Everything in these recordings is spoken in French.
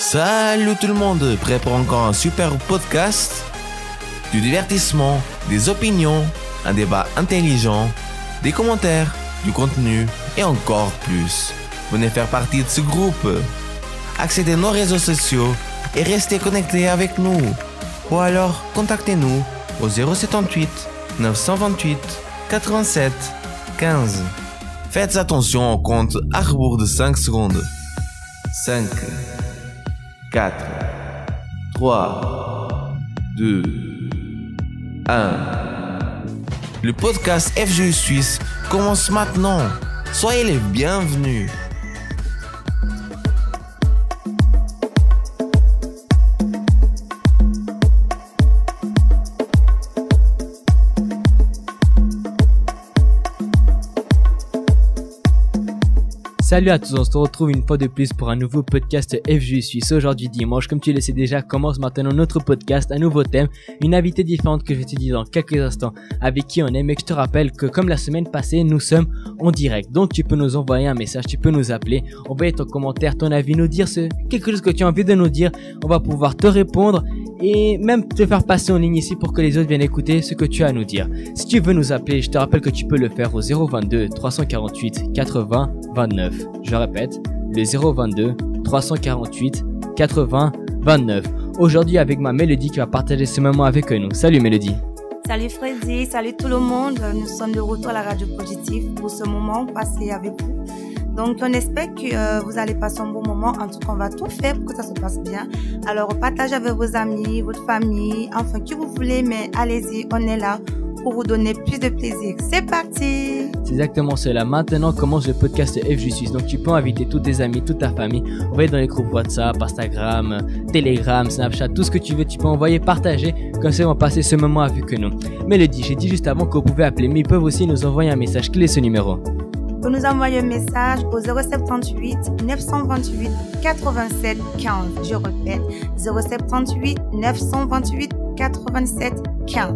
Salut tout le monde, prêt pour encore un super podcast? Du divertissement, des opinions, un débat intelligent, des commentaires, du contenu et encore plus. Venez faire partie de ce groupe. Accédez à nos réseaux sociaux et restez connectés avec nous. Ou alors, contactez-nous au 078 928 87 15. Faites attention au compte à rebours de 5 secondes. 5, 4, 3, 2, 1. Le podcast FGU Suisse commence maintenant. Soyez les bienvenus. Salut à tous, on se retrouve une fois de plus pour un nouveau podcast FGU Suisse. Aujourd'hui dimanche, comme tu le sais déjà, commence maintenant notre podcast, un nouveau thème, une invitée différente que je vais te dire dans quelques instants avec qui on est. Mais je te rappelle que comme la semaine passée, nous sommes en direct. Donc tu peux nous envoyer un message, tu peux nous appeler, envoyer ton commentaire, ton avis, nous dire quelque chose que tu as envie de nous dire. On va pouvoir te répondre et même te faire passer en ligne ici pour que les autres viennent écouter ce que tu as à nous dire. Si tu veux nous appeler, je te rappelle que tu peux le faire au 022 348 80 29. Je répète, le 022 348 80 29. Aujourd'hui avec ma Mélodie qui va partager ce moment avec nous. Salut Mélodie. Salut Freddy, salut tout le monde. Nous sommes de retour à la Radio Positive pour ce moment passé avec vous. Donc, on espère que vous allez passer un bon moment. En tout cas, on va tout faire pour que ça se passe bien. Alors, partagez avec vos amis, votre famille, enfin, qui vous voulez, mais allez-y, on est là pour vous donner plus de plaisir. C'est parti! C'est exactement cela. Maintenant commence le podcast FGU Suisse. Donc, tu peux inviter tous tes amis, toute ta famille. Envoyer dans les groupes WhatsApp, Instagram, Telegram, Snapchat, tout ce que tu veux. Tu peux envoyer, partager. Comme ça, on va passer ce moment avec nous. Mélodie, j'ai dit juste avant que vous pouvez appeler, mais ils peuvent aussi nous envoyer un message. Quel est ce numéro? Vous nous envoyez un message au 078 928 87 15. Je répète, 078 928 87 15.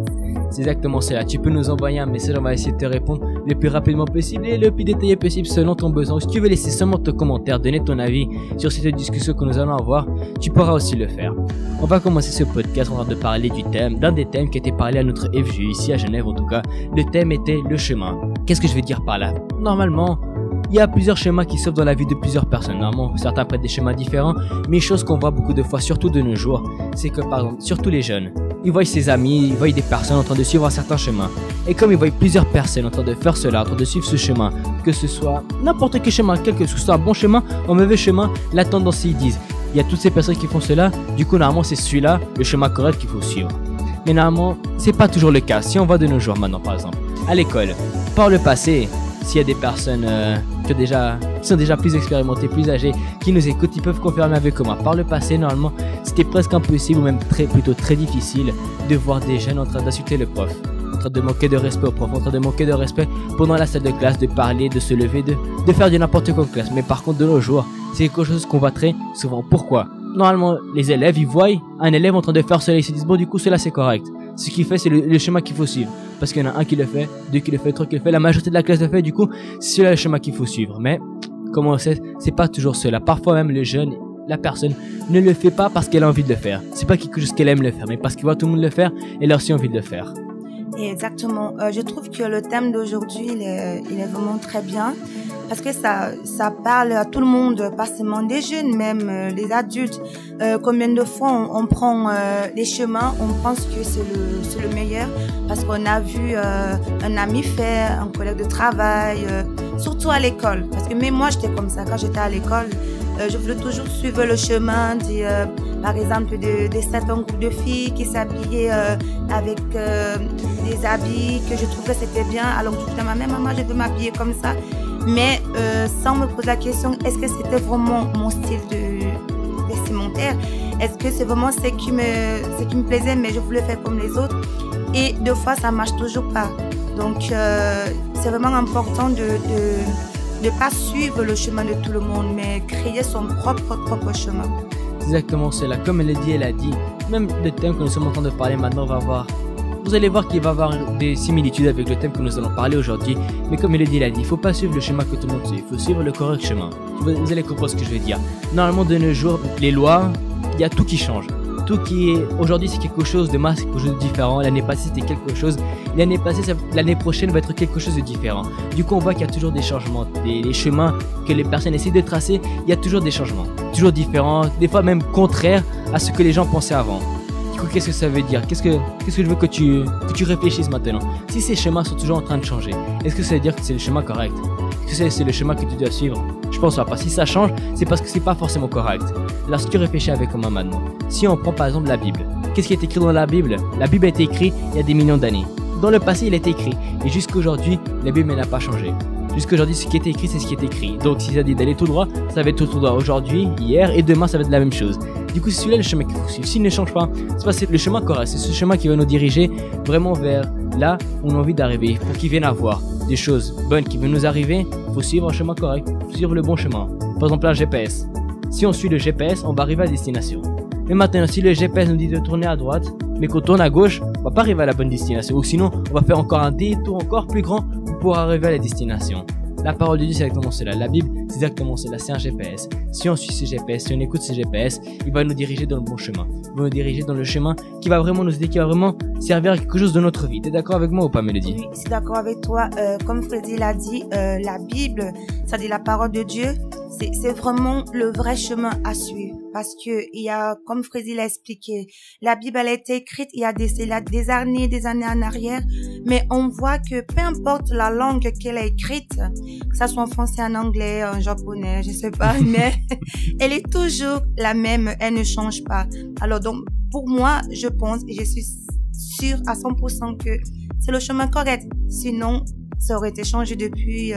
C'est exactement cela. Tu peux nous envoyer un message, on va essayer de te répondre le plus rapidement possible et le plus détaillé possible selon ton besoin. Si tu veux laisser seulement ton commentaire, donner ton avis sur cette discussion que nous allons avoir, tu pourras aussi le faire. On va commencer ce podcast en train de parler du thème, d'un des thèmes qui a été parlé à notre FGU, ici à Genève en tout cas. Le thème était le chemin. Qu'est-ce que je veux dire par là? Normalement, il y a plusieurs schémas qui s'offrent dans la vie de plusieurs personnes. Normalement, certains prennent des schémas différents, mais une chose qu'on voit beaucoup de fois, surtout de nos jours, c'est que par exemple, surtout les jeunes, ils voient ses amis, ils voient des personnes en train de suivre un certain chemin. Et comme ils voient plusieurs personnes en train de faire cela, en train de suivre ce chemin, que ce soit n'importe quel chemin, quel que ce soit un bon chemin, un mauvais chemin, la tendance ils disent, il y a toutes ces personnes qui font cela, du coup normalement c'est celui-là, le chemin correct qu'il faut suivre. Mais normalement, c'est pas toujours le cas. Si on voit de nos jours maintenant par exemple, à l'école, par le passé, s'il y a des personnes qui sont déjà plus expérimentées, plus âgées, qui nous écoutent, ils peuvent confirmer avec moi. Par le passé, normalement, c'était presque impossible ou même plutôt très difficile de voir des jeunes en train d'insulter le prof, en train de manquer de respect au prof, en train de manquer de respect pendant la salle de classe, de parler, de se lever, de faire du n'importe quoi en classe. Mais par contre, de nos jours, c'est quelque chose qu'on voit très souvent. Pourquoi? Normalement, les élèves, ils voient un élève en train de faire cela, ils se disent, bon, du coup, cela c'est correct. Ce qu'il fait, c'est le schéma qu'il faut suivre. Parce qu'il y en a un qui le fait, deux qui le fait, trois qui le fait, la majorité de la classe le fait, du coup, c'est cela le schéma qu'il faut suivre. Mais, comme on sait, c'est pas toujours cela. Parfois même, le jeune, la personne, ne le fait pas parce qu'elle a envie de le faire. C'est pas quelque chose qu'elle aime le faire, mais parce qu'il voit tout le monde le faire, elle a aussi envie de le faire. Exactement. Je trouve que le thème d'aujourd'hui, il est vraiment très bien. Parce que ça parle à tout le monde, pas seulement des jeunes, même les adultes. Combien de fois on prend les chemins, on pense que c'est le meilleur parce qu'on a vu un ami faire, un collègue de travail, surtout à l'école. Parce que même moi, j'étais comme ça quand j'étais à l'école. Je voulais toujours suivre le chemin, par exemple, de certains groupes de filles qui s'habillaient avec des habits que je trouvais c'était bien. Alors je disais à ma mère, maman, je veux m'habiller comme ça. Mais sans me poser la question, est-ce que c'était vraiment mon style vestimentaire? Est-ce que c'est vraiment ce qui me plaisait, mais je voulais faire comme les autres? Et deux fois, ça marche toujours pas. Donc, c'est vraiment important de ne pas suivre le chemin de tout le monde, mais créer son propre chemin. Exactement cela. Comme elle a dit, même le thème que nous sommes en train de parler maintenant, on va voir vous allez voir qu'il va y avoir des similitudes avec le thème que nous allons parler aujourd'hui. Mais comme il a dit, il faut pas suivre le schéma que tout le monde suit, il faut suivre le correct chemin. Vous allez comprendre ce que je veux dire. Normalement, de nos jours, les lois, il y a tout qui change. Tout qui est aujourd'hui, c'est quelque chose de masque, quelque chose de différent. L'année passée, c'était quelque chose. L'année prochaine va être quelque chose de différent. Du coup, on voit qu'il y a toujours des changements. Les chemins que les personnes essaient de tracer, il y a toujours des changements. Toujours différents, des fois même contraires à ce que les gens pensaient avant. Du coup, qu'est-ce que ça veut dire? Qu'est-ce que je veux que tu réfléchisses maintenant? Si ces chemins sont toujours en train de changer, est-ce que ça veut dire que c'est le chemin correct? Est-ce que c'est le chemin que tu dois suivre? Je pense pas. Si ça change, c'est parce que c'est pas forcément correct. Alors, si tu réfléchis avec moi maintenant, si on prend par exemple la Bible, qu'est-ce qui est écrit dans la Bible? La Bible a été écrite il y a des millions d'années. Dans le passé, il a été écrit. Et jusqu'aujourd'hui, la Bible n'a pas changé. Jusqu'aujourd'hui, ce qui est écrit, c'est ce qui est écrit. Donc, si ça dit d'aller tout droit, ça va être tout droit aujourd'hui, hier et demain, ça va être la même chose. Du coup, c'est celui-là le chemin qu'il faut suivre. S'il ne change pas, c'est le chemin correct. C'est ce chemin qui va nous diriger vraiment vers là où on a envie d'arriver. Pour qu'il vienne avoir des choses bonnes qui vont nous arriver, il faut suivre un chemin correct. Il faut suivre le bon chemin. Par exemple, un GPS. Si on suit le GPS, on va arriver à destination. Mais maintenant, si le GPS nous dit de tourner à droite, mais qu'on tourne à gauche, on va pas arriver à la bonne destination. Ou sinon, on va faire encore un détour encore plus grand pour arriver à la destination. La parole de Dieu, c'est exactement cela. La Bible, c'est exactement cela. C'est un GPS. Si on suit ce GPS, si on écoute ce GPS, il va nous diriger dans le bon chemin. Il va nous diriger dans le chemin qui va vraiment nous aider, qui va vraiment servir à quelque chose de notre vie. T'es d'accord avec moi ou pas, Mélodie? Oui, je suis d'accord avec toi. Comme Freddy l'a dit, la Bible, c'est-à-dire la parole de Dieu, c'est vraiment le vrai chemin à suivre. Parce que il y a, comme Freddy l'a expliqué, la Bible elle a été écrite il y a des années en arrière, mais on voit que peu importe la langue qu'elle a écrite, que ça soit en français, en anglais, en japonais, je sais pas, mais elle est toujours la même, elle ne change pas. Alors donc, pour moi, je pense et je suis sûre à 100% que c'est le chemin correct. Sinon, ça aurait été changé depuis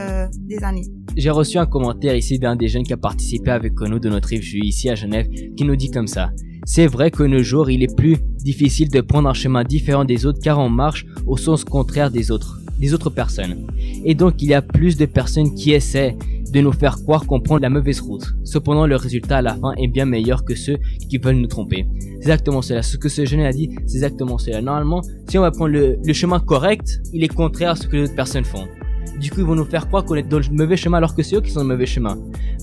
des années. J'ai reçu un commentaire ici d'un des jeunes qui a participé avec nous de notre IFJU ici à Genève qui nous dit comme ça. C'est vrai que nos jours, il est plus difficile de prendre un chemin différent des autres car on marche au sens contraire des autres personnes. Et donc il y a plus de personnes qui essaient de nous faire croire qu'on prend la mauvaise route. Cependant, le résultat à la fin est bien meilleur que ceux qui veulent nous tromper. C'est exactement cela. Ce que ce jeune a dit, c'est exactement cela. Normalement, si on va prendre le chemin correct, il est contraire à ce que les autres personnes font. Du coup, ils vont nous faire croire qu'on est dans le mauvais chemin alors que c'est eux qui sont dans le mauvais chemin.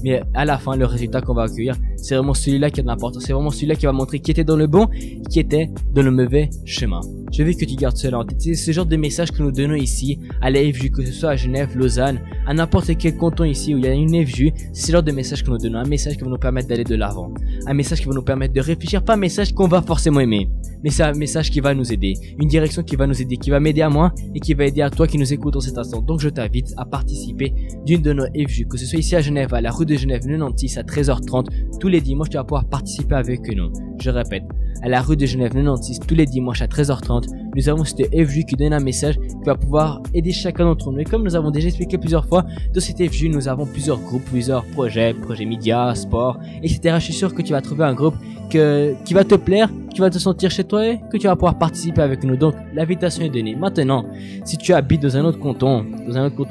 Mais à la fin, le résultat qu'on va accueillir, c'est vraiment celui-là qui a de l'importance. C'est vraiment celui-là qui va montrer qui était dans le bon, qui était dans le mauvais chemin. Je veux que tu gardes cela en tête. C'est ce genre de message que nous donnons ici à la FJU, que ce soit à Genève, Lausanne, à n'importe quel canton ici où il y a une FJU. C'est ce genre de message que nous donnons. Un message qui va nous permettre d'aller de l'avant. Un message qui va nous permettre de réfléchir. Pas un message qu'on va forcément aimer, mais c'est un message qui va nous aider. Une direction qui va nous aider, qui va m'aider à moi et qui va aider à toi qui nous écoutes en cet instant. Donc je t'invite à participer d'une de nos FJU, que ce soit ici à Genève, à la rue de Genève 96 à 13h30. Tous les dimanches, tu vas pouvoir participer avec nous. Je répète, à la rue de Genève 96, tous les dimanches à 13h30, nous avons cette FJU qui donne un message qui va pouvoir aider chacun d'entre nous. Et comme nous avons déjà expliqué plusieurs fois, dans cette FJU, nous avons plusieurs groupes, plusieurs projets médias, sport, etc. Je suis sûr que tu vas trouver un groupe qui va te plaire, qui va te sentir chez toi et que tu vas pouvoir participer avec nous. Donc, l'invitation est donnée. Maintenant, si tu habites dans un autre canton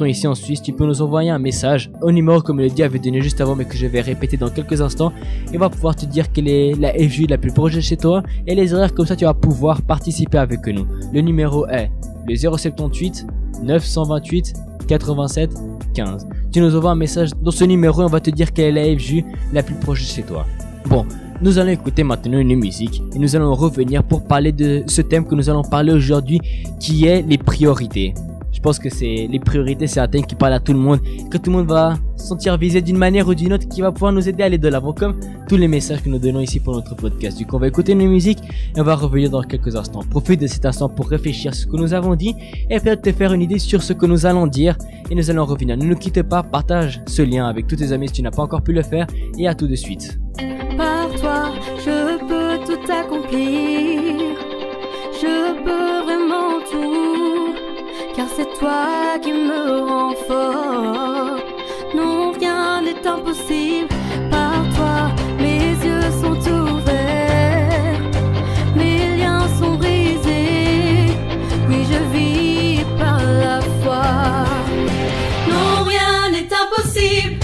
ici en Suisse, tu peux nous envoyer un message au numéro que Mélodie avait donné juste avant, mais que je vais répéter dans quelques instants. Et on va pouvoir te dire quelle est la FJU la plus proche de chez toi et les horaires, comme ça tu vas pouvoir participer avec nous. Le numéro est le 078 928 87 15. Tu nous envoies un message dans ce numéro et on va te dire quelle est la FJU la plus proche de chez toi. Bon, nous allons écouter maintenant une musique et nous allons revenir pour parler de ce thème que nous allons parler aujourd'hui, qui est les priorités. Je pense que les priorités, c'est un thème qui parle à tout le monde, que tout le monde va se sentir visé d'une manière ou d'une autre, qui va pouvoir nous aider à aller de l'avant, comme tous les messages que nous donnons ici pour notre podcast. Du coup, on va écouter une musique et on va revenir dans quelques instants. Profite de cet instant pour réfléchir à ce que nous avons dit et peut-être te faire une idée sur ce que nous allons dire et nous allons revenir. Ne nous quitte pas, partage ce lien avec tous tes amis si tu n'as pas encore pu le faire et à tout de suite. Par toi, je peux tout accomplir. Je peux vraiment tout, car c'est toi qui me rends fort. Non, rien n'est impossible. Par toi, mes yeux sont ouverts, mes liens sont brisés. Oui, je vis par la foi. Non, rien n'est impossible.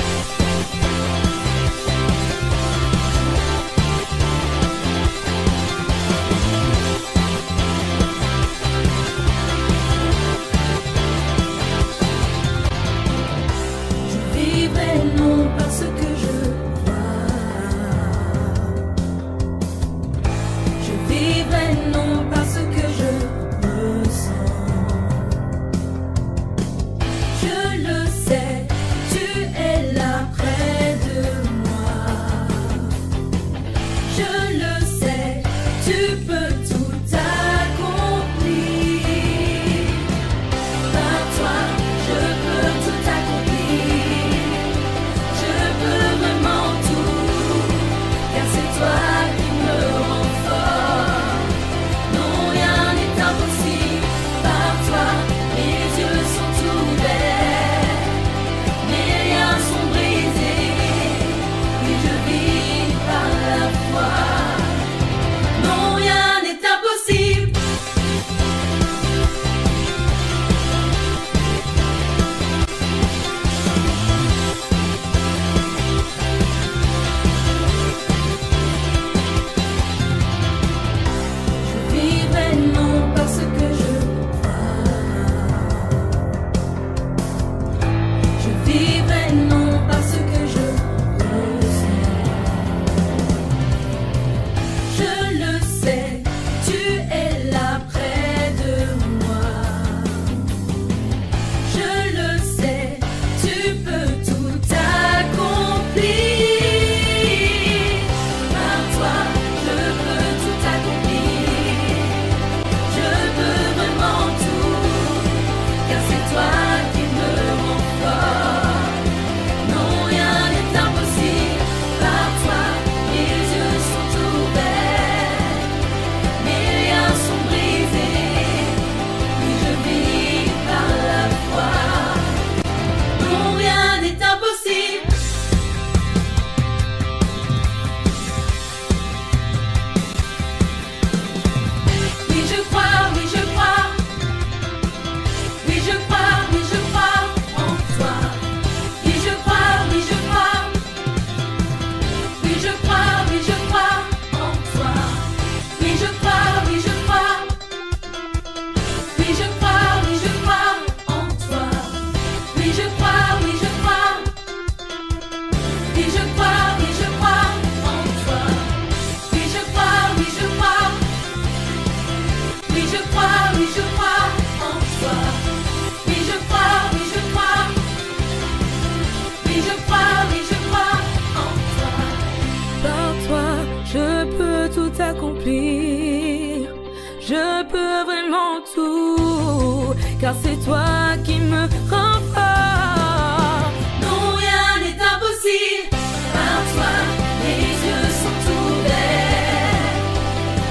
tout, car c'est toi qui me rends fort. Non, rien n'est impossible par toi, mes yeux sont ouverts,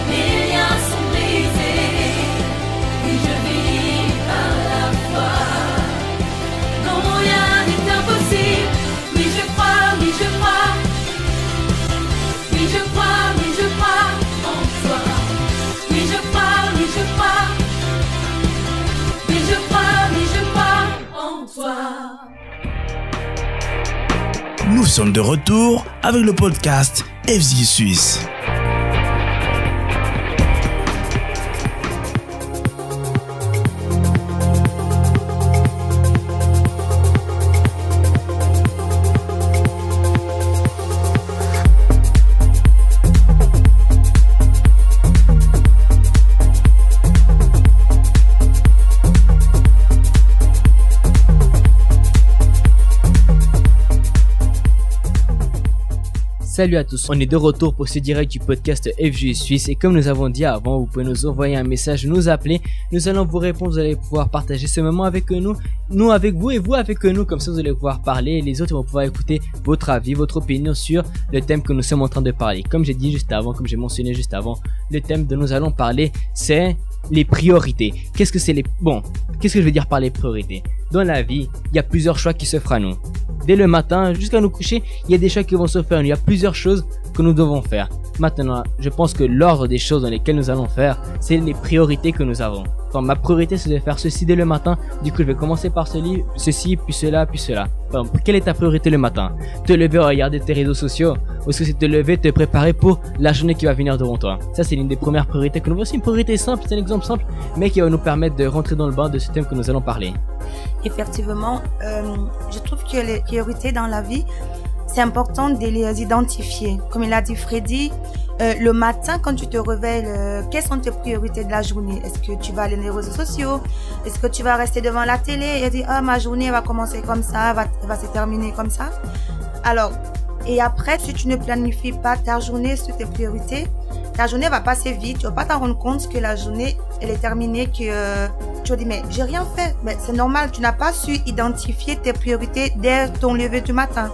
mes liens sont brisés, et je vis par la foi. Non, rien n'est impossible, oui je crois, oui je crois, oui je crois, oui je crois en toi. Oui je crois, oui je crois, oui je crois, oui je crois en toi. Nous sommes de retour avec le podcast FJ Suisse. Salut à tous, on est de retour pour ce direct du podcast FJ Suisse et comme nous avons dit avant, vous pouvez nous envoyer un message, nous appeler, nous allons vous répondre, vous allez pouvoir partager ce moment avec nous avec vous et vous avec nous, comme ça vous allez pouvoir parler et les autres vont pouvoir écouter votre avis, votre opinion sur le thème que nous sommes en train de parler. Comme j'ai dit juste avant, comme j'ai mentionné juste avant, le thème dont nous allons parler c'est les priorités. Qu'est-ce que je veux dire par les priorités? Dans la vie, il y a plusieurs choix qui s'offrent à nous. Dès le matin jusqu'à nous coucher, il y a des choix qui vont se faire. Il y a plusieurs choses que nous devons faire. Maintenant, je pense que l'ordre des choses dans lesquelles nous allons faire, c'est les priorités que nous avons. Enfin, ma priorité, c'est de faire ceci dès le matin. Du coup, je vais commencer par ceci, puis cela, puis cela. Enfin, quelle est ta priorité le matin? Te lever, regarder tes réseaux sociaux? Ou est-ce que c'est te lever, te préparer pour la journée qui va venir devant toi? Ça, c'est l'une des premières priorités que nous avons. C'est une priorité simple, c'est un exemple simple, mais qui va nous permettre de rentrer dans le bain de ce thème que nous allons parler. Effectivement, je trouve que les priorités dans la vie, c'est important de les identifier. Comme il a dit Freddy, le matin, quand tu te réveilles, quelles sont tes priorités de la journée? Est-ce que tu vas aller dans les réseaux sociaux? Est-ce que tu vas rester devant la télé et dire, ah, ma journée va commencer comme ça, va se terminer comme ça? Alors, et après, si tu ne planifies pas ta journée sur tes priorités, ta journée va passer vite. Tu vas pas t'en rendre compte que la journée, elle est terminée, que tu vas dire, mais j'ai rien fait. Mais c'est normal, tu n'as pas su identifier tes priorités dès ton lever du matin.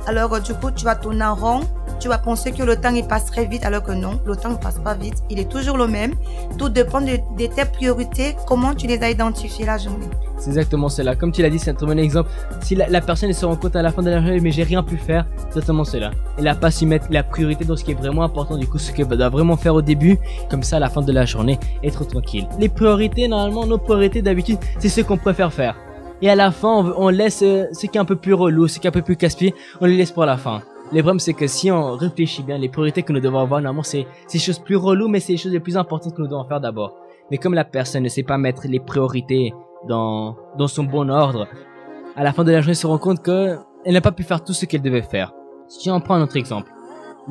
Alors, du coup, tu vas tourner en rond. Tu vas penser que le temps, il passe très vite, alors que non, le temps ne passe pas vite. Il est toujours le même. Tout dépend de tes priorités, comment tu les as identifiées la journée. C'est exactement cela. Comme tu l'as dit, c'est un très bon exemple. Si la personne elle se rend compte à la fin de la journée, mais j'ai rien pu faire, c'est exactement cela. Elle n'a pas su mettre la priorité dans ce qui est vraiment important, du coup, ce qu'elle doit vraiment faire au début, comme ça, à la fin de la journée, être tranquille. Les priorités, normalement, nos priorités d'habitude, c'est ce qu'on préfère faire. Et à la fin, on laisse ce qui est un peu plus relou, ce qui est un peu plus casse-pied, on les laisse pour la fin. Le problème, c'est que si on réfléchit bien, les priorités que nous devons avoir, normalement, c'est ces choses plus reloues, mais c'est les choses les plus importantes que nous devons faire d'abord. Mais comme la personne ne sait pas mettre les priorités dans son bon ordre, à la fin de la journée, elle se rend compte qu'elle n'a pas pu faire tout ce qu'elle devait faire. Si on prend un autre exemple,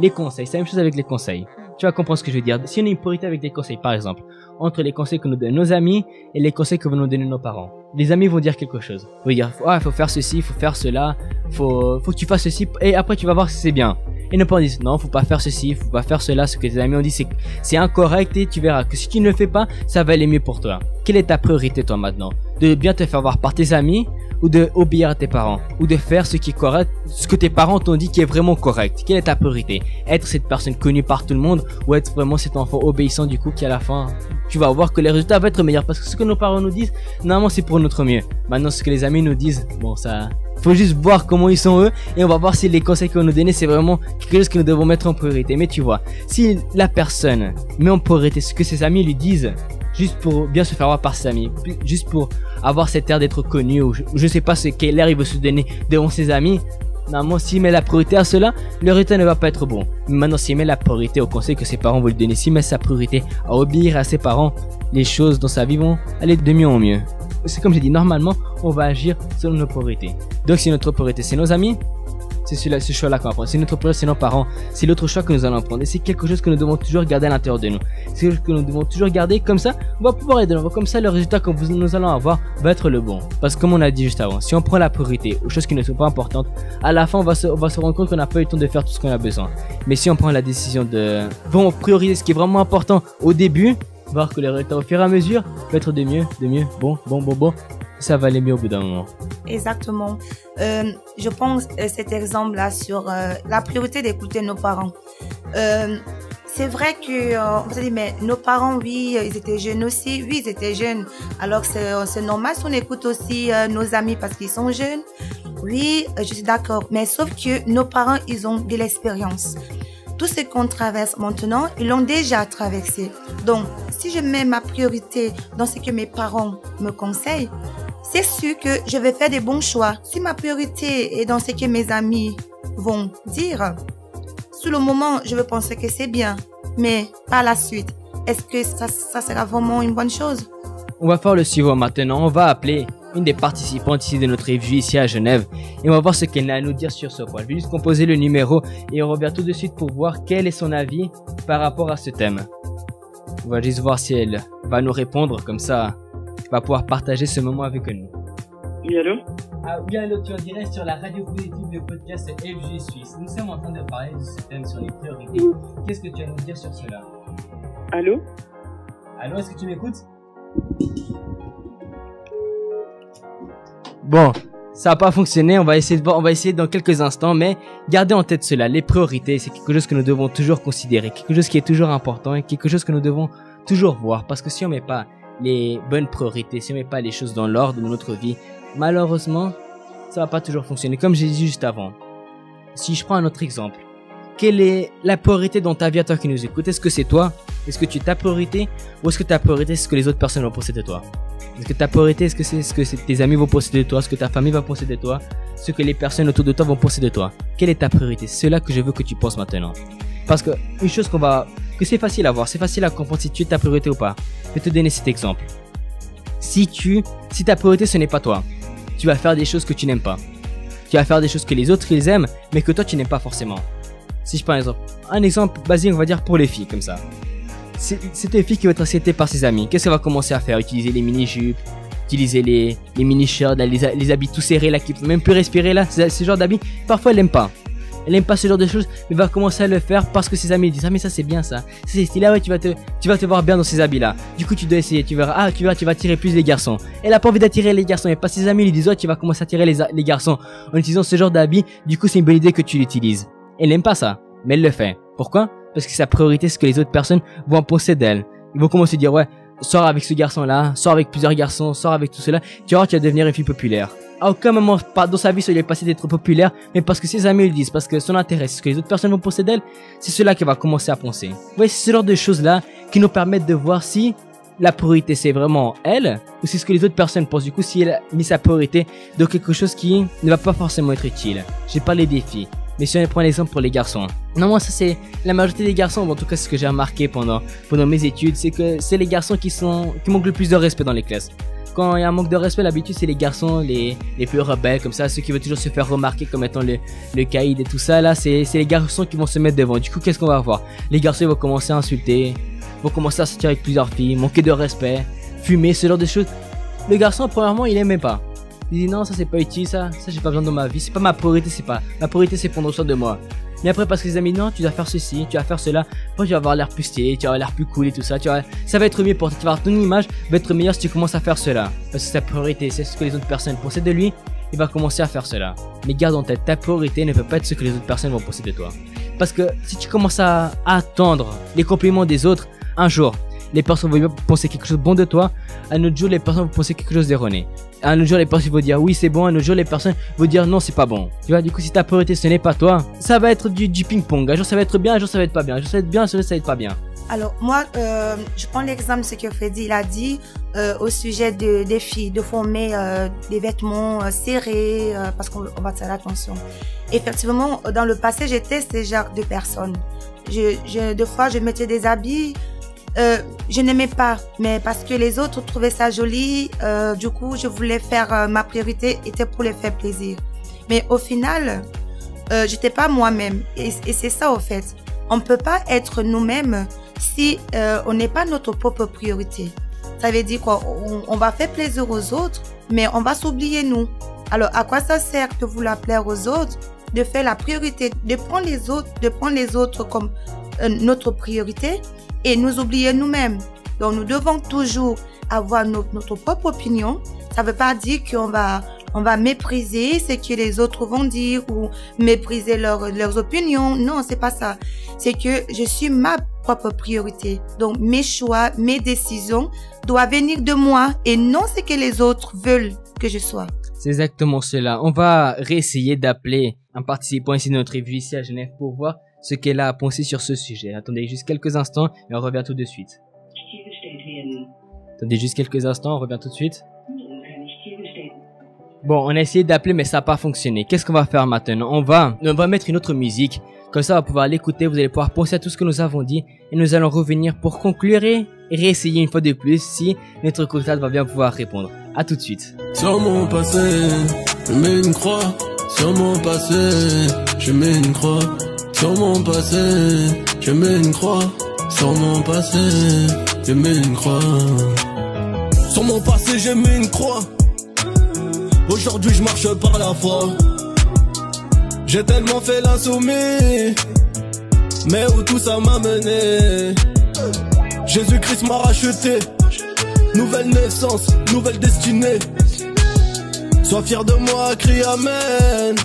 les conseils, c'est la même chose avec les conseils. Tu vas comprendre ce que je veux dire. Si on a une priorité avec des conseils, par exemple, entre les conseils que nous donnent nos amis et les conseils que vont nous donner nos parents. Les amis vont dire quelque chose. Ils vont dire, ah, faut faire ceci, faut faire cela, faut que tu fasses ceci, et après tu vas voir si c'est bien. Et nos parents disent, non, faut pas faire ceci, faut pas faire cela. Ce que tes amis ont dit, c'est incorrect et tu verras que si tu ne le fais pas, ça va aller mieux pour toi. Quelle est ta priorité, toi, maintenant? De bien te faire voir par tes amis ou de obéir à tes parents, ou de faire ce qui est correct, ce que tes parents t'ont dit qui est vraiment correct. Quelle est ta priorité? Être cette personne connue par tout le monde, ou être vraiment cet enfant obéissant du coup qui à la fin, tu vas voir que les résultats vont être meilleurs, parce que ce que nos parents nous disent, normalement c'est pour notre mieux. Maintenant ce que les amis nous disent, bon ça, faut juste voir comment ils sont eux, et on va voir si les conseils qu'ils vont nous donner c'est vraiment quelque chose que nous devons mettre en priorité. Mais tu vois, si la personne met en priorité ce que ses amis lui disent, juste pour bien se faire voir par ses amis, juste pour avoir cette air d'être connu, ou je sais pas quel air il veut se donner devant ses amis, normalement s'il met la priorité à cela, le résultat ne va pas être bon. Mais maintenant s'il met la priorité au conseil que ses parents vont lui donner, s'il met sa priorité à obéir à ses parents, les choses dans sa vie vont aller de mieux en mieux. C'est comme j'ai dit, normalement on va agir selon nos priorités. Donc si notre priorité c'est nos amis, c'est ce choix-là qu'on va prendre. Si notre priorité c'est nos parents, c'est l'autre choix que nous allons prendre. Et c'est quelque chose que nous devons toujours garder à l'intérieur de nous. C'est quelque chose que nous devons toujours garder, comme ça, on va pouvoir aider. Comme ça, le résultat que nous allons avoir va être le bon. Parce que comme on a dit juste avant, si on prend la priorité aux choses qui ne sont pas importantes, à la fin, on va se rendre compte qu'on n'a pas eu le temps de faire tout ce qu'on a besoin. Mais si on prend la décision de vraiment prioriser ce qui est vraiment important au début, voir que les résultats au fur et à mesure vont être de mieux, bon, ça va aller mieux au bout d'un moment. Exactement. Je pense cet exemple-là sur la priorité d'écouter nos parents. C'est vrai que on se dit mais nos parents oui ils étaient jeunes aussi, oui ils étaient jeunes. Alors que c'est normal si on écoute aussi nos amis parce qu'ils sont jeunes. Oui, je suis d'accord. Mais sauf que nos parents ils ont de l'expérience. Tout ce qu'on traverse maintenant, ils l'ont déjà traversé. Donc, si je mets ma priorité dans ce que mes parents me conseillent, c'est sûr que je vais faire des bons choix. Si ma priorité est dans ce que mes amis vont dire, sur le moment, je vais penser que c'est bien. Mais par la suite, est-ce que ça sera vraiment une bonne chose? On va faire le suivant maintenant. On va appeler une des participantes ici de notre FJ ici à Genève et on va voir ce qu'elle a à nous dire sur ce point. Je vais juste composer le numéro et on revient tout de suite pour voir quel est son avis par rapport à ce thème. On va juste voir si elle va nous répondre, comme ça elle va pouvoir partager ce moment avec nous. Oui, allô? Ah oui, allô, tu en direct sur la radio positive de podcast FG Suisse. Nous sommes en train de parler de ce thème sur les priorités. Qu'est-ce que tu as à nous dire sur cela? Allô? Allô, est-ce que tu m'écoutes? Bon, ça n'a pas fonctionné, on va essayer dans quelques instants, mais gardez en tête cela, les priorités, c'est quelque chose que nous devons toujours considérer, quelque chose qui est toujours important et quelque chose que nous devons toujours voir, parce que si on met pas les bonnes priorités, si on met pas les choses dans l'ordre de notre vie, malheureusement, ça va pas toujours fonctionner. Comme j'ai dit juste avant, si je prends un autre exemple, quelle est la priorité dans ta vie à toi qui nous écoute? Est-ce que c'est toi? Est-ce que tu es ta priorité? Ou est-ce que ta priorité c'est ce que les autres personnes vont penser de toi? Est-ce que ta priorité, est-ce que c'est ce que tes amis vont penser de toi? Ce que ta famille va penser de toi? Ce que les personnes autour de toi vont penser de toi? Quelle est ta priorité? C'est cela que je veux que tu penses maintenant. Parce que une chose que c'est facile à voir, c'est facile à comprendre si tu es ta priorité ou pas. Je vais te donner cet exemple. Si ta priorité ce n'est pas toi, tu vas faire des choses que tu n'aimes pas. Tu vas faire des choses que les autres ils aiment, mais que toi tu n'aimes pas forcément. Si je prends un exemple basique, on va dire pour les filles comme ça. C'est une fille qui va être acceptée par ses amis. Qu'est-ce qu'elle va commencer à faire? Utiliser les mini-jupes, utiliser les mini-shirts, les habits tout serrés là, qui ne peut même plus respirer là, ce genre d'habits. Parfois elle n'aime pas. Elle aime pas ce genre de choses, mais va commencer à le faire parce que ses amis disent ah mais ça c'est bien ça, c'est stylé, ouais tu vas te voir bien dans ces habits là. Du coup tu dois essayer, tu verras, tu vas attirer plus les garçons. Elle a pas envie d'attirer les garçons, mais pas ses amis lui disent oh tu vas commencer à attirer les garçons en utilisant ce genre d'habits. Du coup c'est une bonne idée que tu l'utilises. Elle n'aime pas ça, mais elle le fait. Pourquoi? Parce que sa priorité c'est ce que les autres personnes vont penser d'elle. Ils vont commencer à dire ouais sors avec ce garçon là, sors avec plusieurs garçons, sors avec tout cela, tu vas devenir une fille populaire. À aucun moment dans sa vie il est passé d'être populaire, mais parce que ses amis le disent, parce que son intérêt, c'est ce que les autres personnes vont penser d'elle, c'est cela qu'elle va commencer à penser. Vous voyez, c'est ce genre de choses là qui nous permettent de voir si la priorité c'est vraiment elle, ou c'est ce que les autres personnes pensent. Du coup, si elle a mis sa priorité dans quelque chose qui ne va pas forcément être utile. J'ai parlé des filles, mais si on prend l'exemple pour les garçons. Non, moi ça c'est la majorité des garçons, en tout cas c'est ce que j'ai remarqué pendant mes études, c'est que c'est les garçons qui manquent le plus de respect dans les classes. Quand il y a un manque de respect, l'habitude c'est les garçons, les plus rebelles comme ça, ceux qui veulent toujours se faire remarquer comme étant le caïd et tout ça. Là c'est les garçons qui vont se mettre devant. Du coup qu'est-ce qu'on va voir? Les garçons ils vont commencer à insulter, vont commencer à sortir avec plusieurs filles, manquer de respect, fumer, ce genre de choses. Le garçon premièrement il aimait pas. Il dit non ça c'est pas utile, ça j'ai pas besoin dans ma vie, c'est pas ma priorité, ma priorité c'est prendre soin de moi. Mais après parce que les amis non tu dois faire ceci, tu vas faire cela, après tu vas avoir l'air plus stylé, tu vas avoir l'air plus cool et tout ça, ça va être mieux pour toi, tu vas avoir ton image va être meilleure si tu commences à faire cela. Parce que sa priorité c'est ce que les autres personnes pensaient de lui, il va commencer à faire cela. Mais garde en tête, ta priorité ne peut pas être ce que les autres personnes vont penser de toi. Parce que si tu commences à attendre les compliments des autres, un jour les personnes vont penser quelque chose de bon de toi, un autre jour les personnes vont penser quelque chose d'erroné. Un autre jour les personnes vont dire oui c'est bon, un autre jour les personnes vont dire non c'est pas bon. Tu vois, du coup si ta priorité ce n'est pas toi, ça va être du ping-pong. Un jour ça va être bien, un jour ça va être pas bien, un jour ça va être bien, un jour ça va être pas bien. Alors moi, je prends l'exemple de ce que Freddy il a dit au sujet des filles, de former des vêtements serrés parce qu'on va faire attention. Effectivement, dans le passé j'étais ce genre de personne. Des fois je mettais des habits. Je n'aimais pas, mais parce que les autres trouvaient ça joli, du coup, je voulais faire ma priorité était pour les faire plaisir. Mais au final, j'étais pas moi-même. Et c'est ça, au fait. On peut pas être nous-mêmes si on n'est pas notre propre priorité. Ça veut dire quoi? On va faire plaisir aux autres, mais on va s'oublier nous. Alors, à quoi ça sert de vouloir plaire aux autres, de faire la priorité, de prendre les autres comme notre priorité? Et nous oublier nous-mêmes. Donc, nous devons toujours avoir notre propre opinion. Ça veut pas dire qu'on va mépriser ce que les autres vont dire ou mépriser leurs opinions. Non, c'est pas ça. C'est que je suis ma propre priorité. Donc, mes choix, mes décisions doivent venir de moi et non ce que les autres veulent que je sois. C'est exactement cela. On va réessayer d'appeler un participant ici de notre revue ici à Genève pour voir ce qu'elle a à penser sur ce sujet. Attendez juste quelques instants et on revient tout de suite. Attendez juste quelques instants, on revient tout de suite. Bon, on a essayé d'appeler mais ça n'a pas fonctionné. Qu'est-ce qu'on va faire maintenant? On va mettre une autre musique. Comme ça, on va pouvoir l'écouter. Vous allez pouvoir penser à tout ce que nous avons dit. Et nous allons revenir pour conclure et réessayer une fois de plus si notre contact va bien pouvoir répondre. À tout de suite. Sur mon passé, je mets une croix. Sur mon passé, je mets une croix. Sur mon passé, je mets une croix. Sur mon passé, je mets une croix. Sur mon passé, j'ai mis une croix. Aujourd'hui je marche par la foi. J'ai tellement fait l'insoumis, mais où tout ça m'a mené. Jésus-Christ m'a racheté. Nouvelle naissance, nouvelle destinée. Sois fier de moi, crie amen.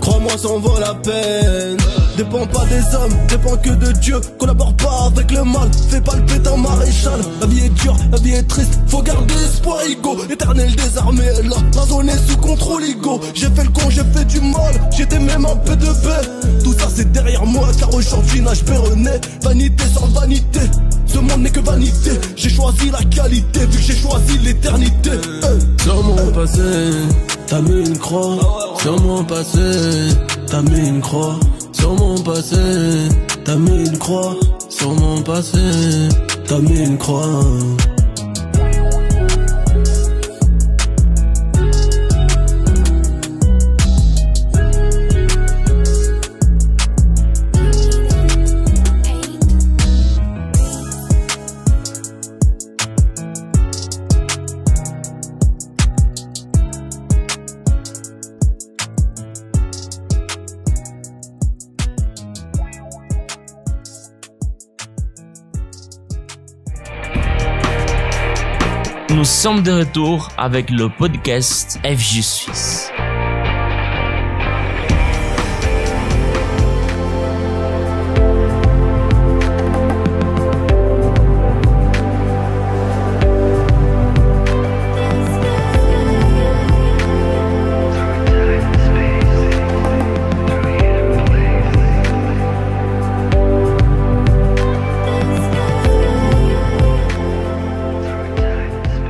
Crois-moi, ça en vaut la peine. Dépend pas des hommes, dépend que de Dieu. Collabore pas avec le mal, fais pas le pétain maréchal. La vie est dure, la vie est triste, faut garder espoir, ego. Éternel désarmé est là, la zone est sous contrôle, ego. J'ai fait le con, j'ai fait du mal, j'étais même un peu de paix. Tout ça c'est derrière moi, car aujourd'hui nage Péronnet. Vanité sans vanité, ce monde n'est que vanité. J'ai choisi la qualité, vu que j'ai choisi l'éternité. Sur mon passé, t'as mis une croix. Sur mon passé, t'as mis une croix. Sur mon passé, t'as mis une croix. Sur mon passé, t'as mis une croix. Nous sommes de retour avec le podcast FJ Suisse.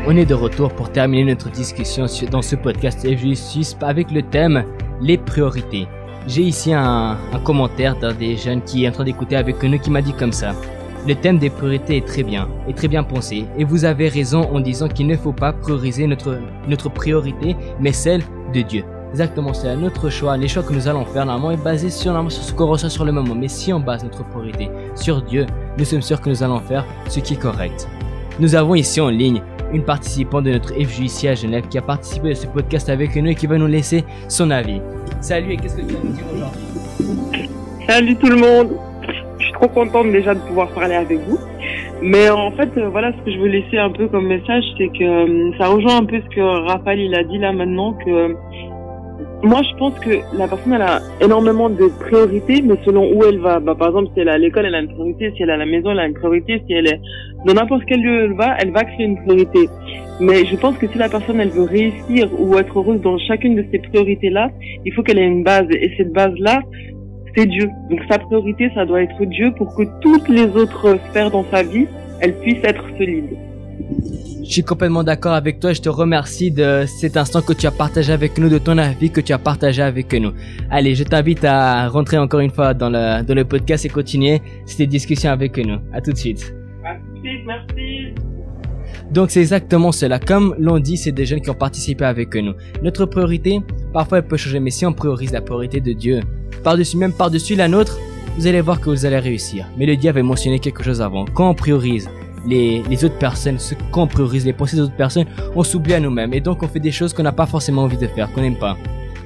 On est de retour pour terminer notre discussion dans ce podcast FJ Suisse avec le thème les priorités. J'ai ici un commentaire d'un des jeunes qui est en train d'écouter avec nous qui m'a dit comme ça. Le thème des priorités est très bien pensé et vous avez raison en disant qu'il ne faut pas prioriser notre priorité mais celle de Dieu. Exactement, c'est notre choix. Les choix que nous allons faire normalement est basé sur ce qu'on ressent sur le moment. Mais si on base notre priorité sur Dieu, nous sommes sûrs que nous allons faire ce qui est correct. Nous avons ici en ligne une participante de notre FJ ici à Genève qui a participé à ce podcast avec nous et qui va nous laisser son avis. Salut, et qu'est-ce que tu vas nous dire aujourd'hui? Salut tout le monde. Je suis trop contente déjà de pouvoir parler avec vous. Mais en fait, voilà ce que je veux laisser un peu comme message, c'est que ça rejoint un peu ce que Raphaël il a dit là maintenant, que moi je pense que la personne elle a énormément de priorités, mais selon où elle va. Par exemple, si elle est à l'école, elle a une priorité. Si elle est à la maison, elle a une priorité. Si elle est dans n'importe quel lieu elle va créer une priorité. Mais je pense que si la personne elle veut réussir ou être heureuse dans chacune de ces priorités-là, il faut qu'elle ait une base. Et cette base-là, c'est Dieu. Donc sa priorité, ça doit être Dieu pour que toutes les autres sphères dans sa vie, elles puissent être solides. Je suis complètement d'accord avec toi. Je te remercie de cet instant que tu as partagé avec nous, de ton avis que tu as partagé avec nous. Allez, je t'invite à rentrer encore une fois dans le podcast et continuer cette discussion avec nous. À tout de suite. À tout de suite, merci. Donc c'est exactement cela. Comme l'on dit, c'est des jeunes qui ont participé avec nous. Notre priorité, parfois elle peut changer, mais si on priorise la priorité de Dieu, par-dessus la nôtre, vous allez voir que vous allez réussir. Mais le diable avait mentionné quelque chose avant. Quand on priorise les autres personnes, quand on priorise les pensées des autres personnes, on s'oublie à nous-mêmes. Et donc on fait des choses qu'on n'a pas forcément envie de faire, qu'on n'aime pas.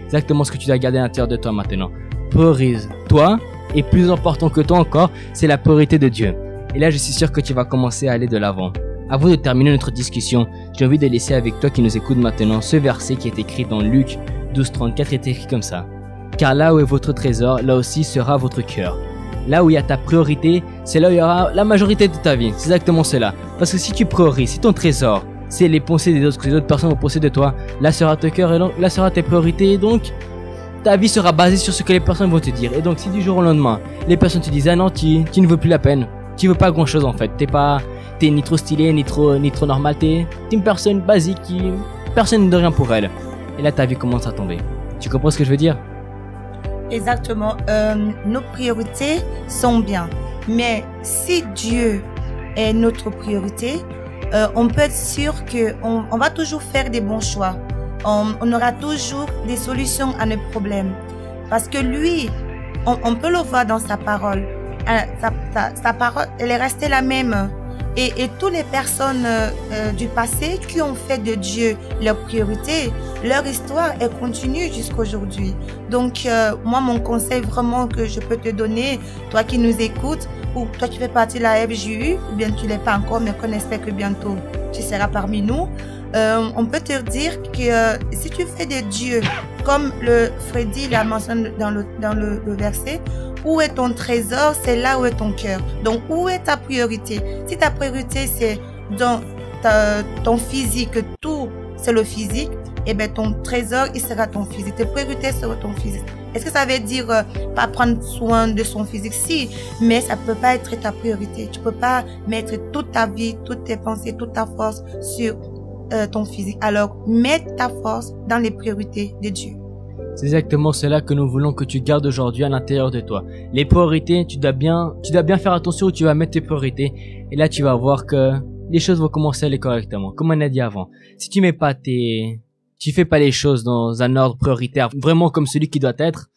Exactement ce que tu dois garder à l'intérieur de toi maintenant. Priorise toi, et plus important que toi encore, c'est la priorité de Dieu. Et là, je suis sûr que tu vas commencer à aller de l'avant. Avant de terminer notre discussion, j'ai envie de laisser avec toi qui nous écoute maintenant ce verset qui est écrit dans Luc 12:34 est écrit comme ça. Car là où est votre trésor, là aussi sera votre cœur. Là où il y a ta priorité, c'est là où il y aura la majorité de ta vie. C'est exactement cela. Parce que si tu priorises, si ton trésor, c'est les pensées des autres, que les autres personnes vont penser de toi, là sera ton cœur et donc là sera tes priorités. Et donc, ta vie sera basée sur ce que les personnes vont te dire. Et donc, si du jour au lendemain, les personnes te disent, ah non, tu ne veux plus la peine. Tu veux pas grand chose en fait. T'es ni trop stylé, ni trop normal. T'es une personne basique personne de rien pour elle. Et là, ta vie commence à tomber. Tu comprends ce que je veux dire? Exactement. Nos priorités sont bien. Mais si Dieu est notre priorité, on peut être sûr qu'on va toujours faire des bons choix. On aura toujours des solutions à nos problèmes. Parce que lui, on peut le voir dans sa parole. Sa parole, elle est restée la même. Et toutes les personnes du passé qui ont fait de Dieu leur priorité, leur histoire, elle continue jusqu'à aujourd'hui. Donc, moi, mon conseil vraiment que je peux te donner, toi qui nous écoutes, ou toi qui fais partie de la FJU, ou bien tu ne l'es pas encore, mais qu'on espère que bientôt tu seras parmi nous, on peut te dire que si tu fais de Dieu, comme le Freddy l'a mentionné dans le verset, où est ton trésor, c'est là où est ton cœur. Donc, où est ta priorité? Si ta priorité, c'est dans ton physique, tout, c'est le physique, eh bien, ton trésor, il sera ton physique. Tes priorités seront ton physique. Est-ce que ça veut dire pas prendre soin de son physique? Si, mais ça peut pas être ta priorité. Tu peux pas mettre toute ta vie, toutes tes pensées, toute ta force sur ton physique. Alors, mets ta force dans les priorités de Dieu. C'est exactement cela que nous voulons que tu gardes aujourd'hui à l'intérieur de toi. Les priorités, tu dois bien faire attention où tu vas mettre tes priorités. Et là, tu vas voir que les choses vont commencer à aller correctement. Comme on a dit avant. Si tu fais pas les choses dans un ordre prioritaire, vraiment comme celui qui doit être,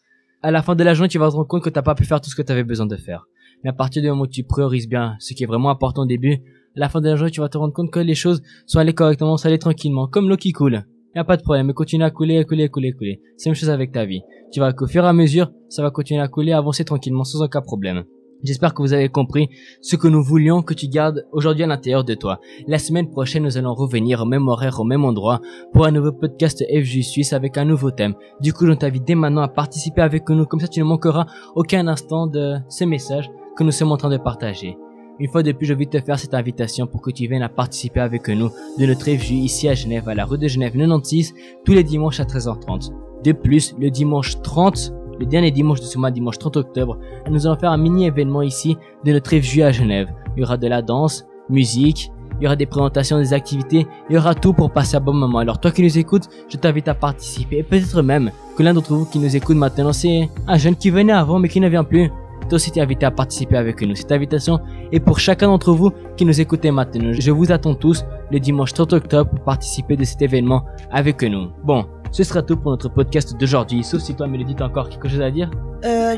à la fin de la journée, tu vas te rendre compte que t'as pas pu faire tout ce que tu avais besoin de faire. Mais à partir du moment où tu priorises bien ce qui est vraiment important au début, à la fin de la journée, tu vas te rendre compte que les choses sont allées correctement, sont allées tranquillement, comme l'eau qui coule. Y a pas de problème, mais continue à couler. C'est la même chose avec ta vie. Tu vas qu'au fur et à mesure, ça va continuer à couler, avancer tranquillement, sans aucun problème. J'espère que vous avez compris ce que nous voulions que tu gardes aujourd'hui à l'intérieur de toi. La semaine prochaine, nous allons revenir au même horaire, au même endroit, pour un nouveau podcast FJ Suisse avec un nouveau thème. Du coup, je t'invite dès maintenant à participer avec nous, comme ça tu ne manqueras aucun instant de ces messages que nous sommes en train de partager. Une fois de plus, je vais te faire cette invitation pour que tu viennes à participer avec nous de notre FJ ici à Genève, à la rue de Genève 96, tous les dimanches à 13h30. De plus, le dimanche 30, le dernier dimanche de ce mois, dimanche 30 octobre, nous allons faire un mini événement ici de notre FJ à Genève. Il y aura de la danse, musique, il y aura des présentations, des activités, il y aura tout pour passer un bon moment. Alors toi qui nous écoutes, je t'invite à participer. Et peut-être même que l'un d'entre vous qui nous écoute maintenant, c'est un jeune qui venait avant mais qui ne vient plus. Toi aussi t'es invité à participer avec nous. Cette invitation est pour chacun d'entre vous qui nous écoutez maintenant. Je vous attends tous le dimanche 30 octobre pour participer de cet événement avec nous. Bon, ce sera tout pour notre podcast d'aujourd'hui. Sauf si toi, Mélodie, t'as encore quelque chose à dire?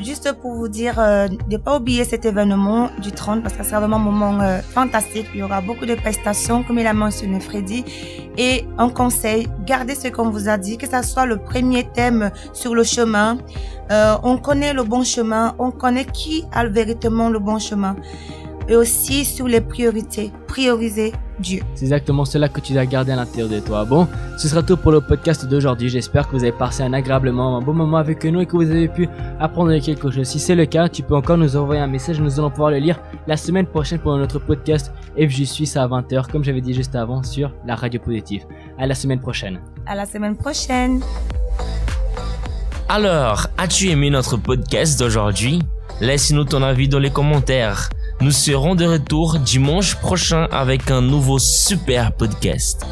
Juste pour vous dire de pas oublier cet événement du 30 parce que ça sera vraiment un moment fantastique. Il y aura beaucoup de prestations comme il a mentionné Freddy. Et un conseil, gardez ce qu'on vous a dit, que ça soit le premier thème sur le chemin. On connaît le bon chemin, on connaît qui a véritablement le bon chemin. Et aussi sur les priorités, prioriser Dieu. C'est exactement cela que tu dois garder à l'intérieur de toi. Bon, ce sera tout pour le podcast d'aujourd'hui. J'espère que vous avez passé un bon moment avec nous et que vous avez pu apprendre quelque chose. Si c'est le cas, tu peux encore nous envoyer un message. Nous allons pouvoir le lire la semaine prochaine pour notre podcast FJ Suisse à 20h, comme j'avais dit juste avant, sur la radio positive. À la semaine prochaine. À la semaine prochaine. Alors, as-tu aimé notre podcast d'aujourd'hui? Laisse-nous ton avis dans les commentaires. Nous serons de retour dimanche prochain avec un nouveau super podcast.